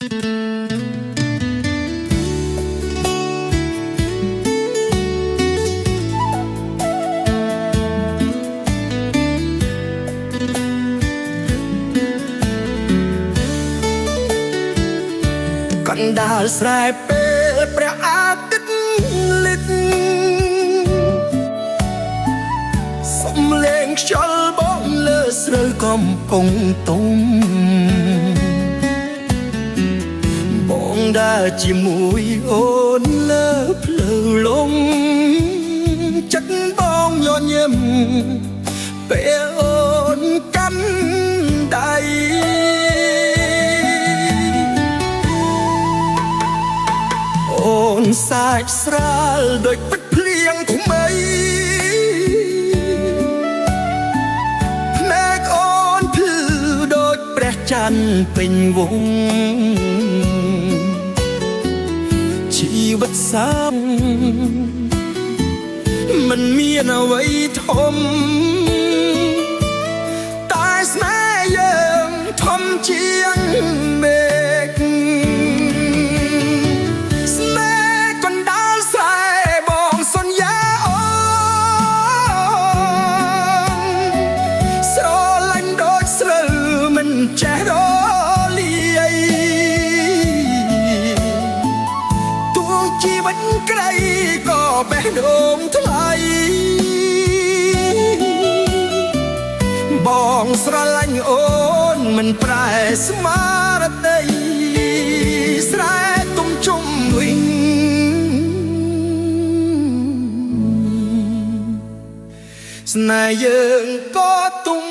កណ្ដាលស្រែពេលព្រះអាទិត្យលិចសំឡេងខ្យល់បងលើស្រូវកំពុងទុំបងដើរជាមួយអូនលើផ្លូវលំចិត្តបងញញឹមពេលអូនកាន់ដៃអូនសាច់ស្រាលដូចពិតភ្លៀងថ្មីភ្នែកអូនភ្លឺដូចព្រះច័ន្ទពេញវងជីវិតសាមមិនមានអ្វីធំតែស្នេហ៍យើងធំជាងមេឃចេះរលាយទូជីវិតក្រីក៏បេះដូងថ្លៃបងស្រឡាញ់អូនមិនប្រែស្មារតីស្រែទុំជុំវិញស្នេហ៍យើងក៏ទុំ